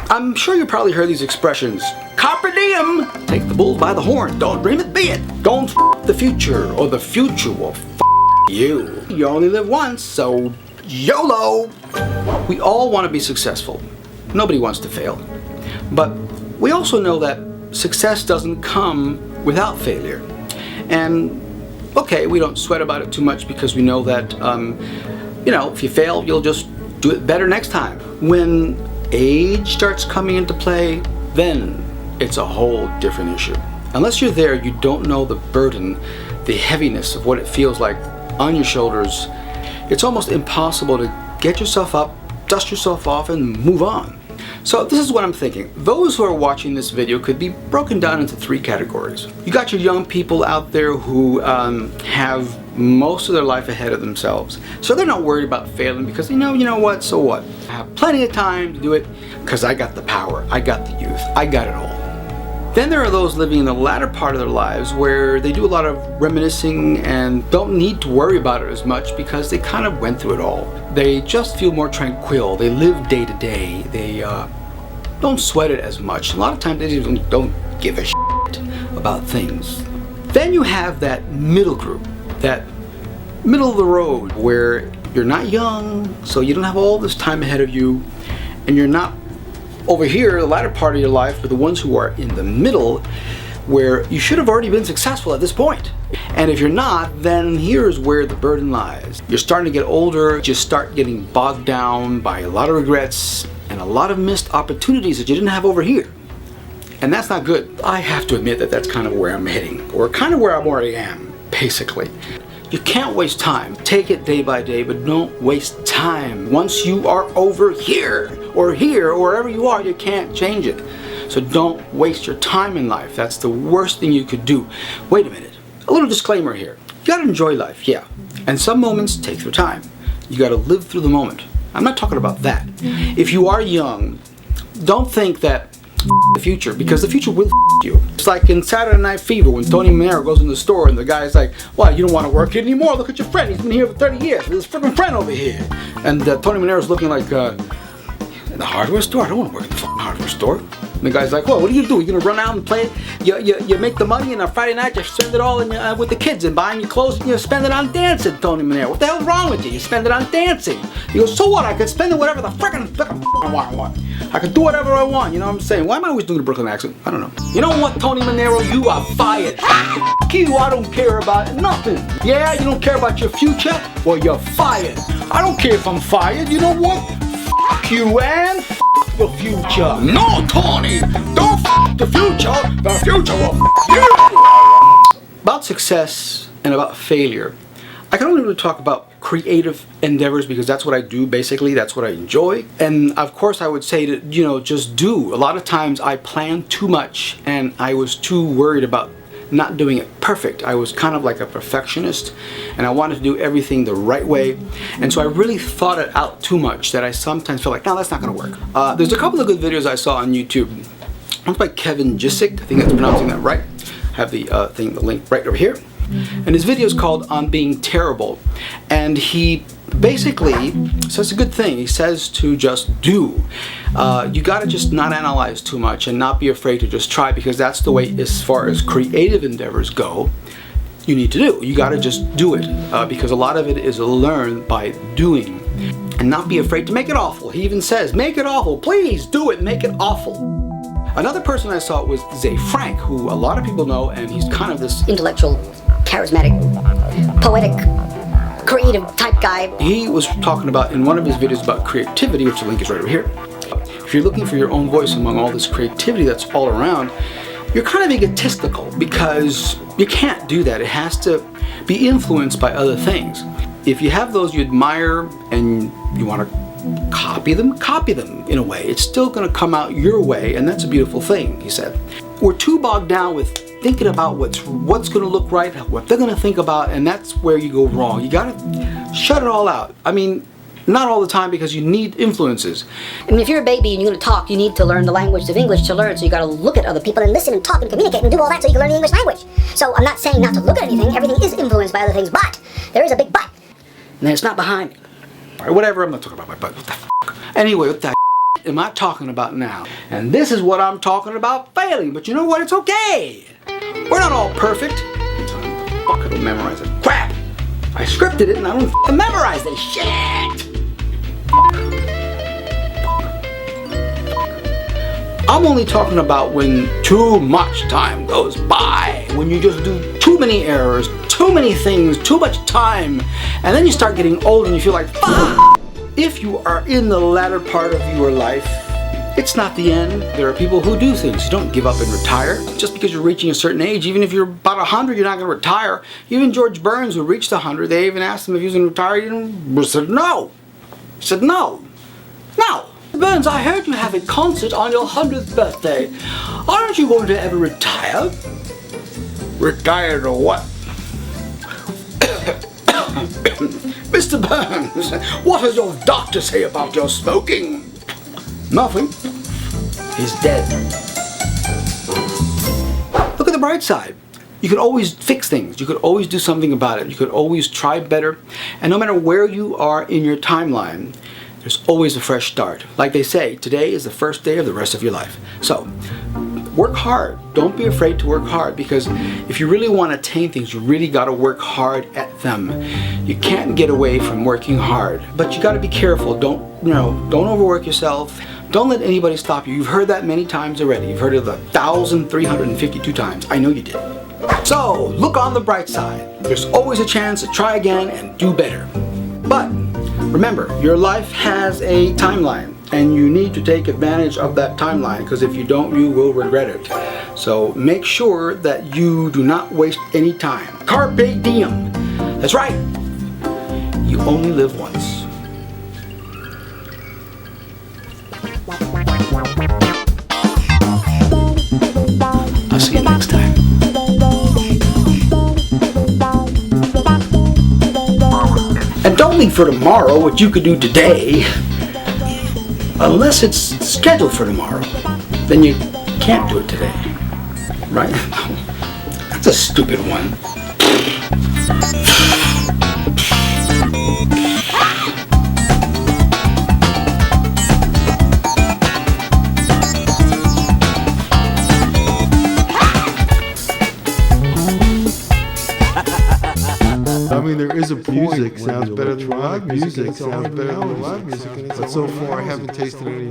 I'm sure you probably heard these expressions. Carpe Diem! Take the bull by the horn. Don't dream it, be it. Don't f the future, or the future will f you. You only live once, so YOLO! We all want to be successful. Nobody wants to fail. But we also know that success doesn't come without failure. And okay, we don't sweat about it too much because we know that, if you fail, you'll just do it better next time. When age starts coming into play, then it's a whole different issue. Unless you're there, you don't know the burden, the heaviness of what it feels like on your shoulders. It's almost impossible to get yourself up, dust yourself off, and move on. So this is what I'm thinking. Those who are watching this video could be broken down into 3 categories. You got your young people out there who have most of their life ahead of themselves. So they're not worried about failing because you know what, so what? I have plenty of time to do it because I got the power, I got the youth, I got it all. Then there are those living in the latter part of their lives where they do a lot of reminiscing and don't need to worry about it as much because they kind of went through it all. They just feel more tranquil, they live day to day, they don't sweat it as much. A lot of times they even don't give a shit about things. Then you have that middle group, that middle of the road where you're not young, so you don't have all this time ahead of you, and you're not over here, the latter part of your life, with the ones who are in the middle, where you should have already been successful at this point. And if you're not, then here's where the burden lies. You're starting to get older, you start getting bogged down by a lot of regrets and a lot of missed opportunities that you didn't have over here. And that's not good. I have to admit that that's kind of where I'm heading, or kind of where I already am, basically. You can't waste time. Take it day by day, but don't waste time. Once you are over here, or wherever you are, you can't change it. So don't waste your time in life. That's the worst thing you could do. Wait a minute. A little disclaimer here. You gotta enjoy life, yeah. And some moments take their time. You gotta live through the moment. I'm not talking about that. If you are young, don't think that the future, because the future will you. It's like in Saturday Night Fever when Tony Manero goes in the store and the guy's like, "Well, you don't want to work here anymore. Look at your friend. He's been here for 30 years. There's his freaking friend over here." And Tony Manero's looking like, in the hardware store? I don't want to work in the fucking hardware store. And the guy's like, "Well, what do? You're gonna run out and play? You make the money, and on Friday night you spend it all with the kids and buying your clothes, and you spend it on dancing." Tony Manero, "What the hell's wrong with you? You spend it on dancing." He goes, "So what? I can spend it whatever the frickin' I want. I can do whatever I want." You know what I'm saying? Why am I always doing a Brooklyn accent? I don't know. You know what, Tony Manero? You are fired. You, I don't care about nothing. Yeah, you don't care about your future? Well, you're fired. I don't care if I'm fired. You know what? Fuck you and f the future. No, Tony! Don't f the future. The future will f you. About success and about failure, I can only really talk about creative endeavors because that's what I do, basically. That's what I enjoy. And of course I would say to, just do. A lot of times I planned too much and I was too worried about not doing it perfect. I was kind of like a perfectionist and I wanted to do everything the right way. And so I really thought it out too much that I sometimes feel like, no, that's not gonna work. There's a couple of good videos I saw on YouTube. One's by Kevin Jisick, I think that's pronouncing that right. I have the link right over here. And his video is called On Being Terrible. And he basically says a good thing. He says to just do. You gotta just not analyze too much and not be afraid to just try, because that's the way, as far as creative endeavors go, you need to do. You gotta just do it, because a lot of it is learned by doing. And not be afraid to make it awful. He even says, make it awful. Please do it, make it awful. Another person I saw was Zay Frank, who a lot of people know, and he's kind of this intellectual, charismatic, poetic, creative type guy. He was talking about, in one of his videos about creativity, which the link is right over here. If you're looking for your own voice among all this creativity that's all around, you're kind of egotistical because you can't do that. It has to be influenced by other things. If you have those you admire and you want to copy them in a way. It's still going to come out your way, and that's a beautiful thing, he said. We're too bogged down with thinking about what's going to look right, what they're going to think about, and that's where you go wrong. You got to shut it all out. I mean, not all the time, because you need influences. I mean, if you're a baby and you're going to talk, you need to learn the language of English to learn, so you got to look at other people and listen and talk and communicate and do all that so you can learn the English language. So I'm not saying not to look at anything. Everything is influenced by other things, but there is a big but. And it's not behind me. Alright, whatever, I'm not talking about my butt. What the f***? Anyway, what the f***? am I talking about now? And this is what I'm talking about failing. But you know what? It's okay. We're not all perfect. Fuck, I don't memorize it. Crap! I scripted it and I don't memorize this shit! I'm only talking about when too much time goes by, when you just do too many errors, too many things, too much time, and then you start getting old and you feel like, fuck! If you are in the latter part of your life, it's not the end. There are people who do things. You don't give up and retire. Just because you're reaching a certain age, even if you're about 100, you're not going to retire. Even George Burns, who reached 100, they even asked him if he was going to retire. He said no. He said no. No. Burns, I heard you have a concert on your 100th birthday. Aren't you going to ever retire? Retire to what? Mr. Burns, what does your doctor say about your smoking? Nothing. He's dead. Look at the bright side. You could always fix things. You could always do something about it. You could always try better. And no matter where you are in your timeline, there's always a fresh start. Like they say, today is the first day of the rest of your life. So, work hard. Don't be afraid to work hard, because if you really want to attain things, you really got to work hard at them. You can't get away from working hard, but you got to be careful. Don't overwork yourself. Don't let anybody stop you. You've heard that many times already. You've heard it 1,352 times. I know you did. So, look on the bright side. There's always a chance to try again and do better. But remember, your life has a timeline, and you need to take advantage of that timeline, because if you don't, you will regret it. So make sure that you do not waste any time. Carpe Diem. That's right. You only live once. I'll see you next time. And don't leave for tomorrow what you could do today. Unless it's scheduled for tomorrow, then you can't do it today. Right? That's a stupid one. I mean, there is a music sounds better than live music. Sounds better than live music. But so far, I haven't tasted any.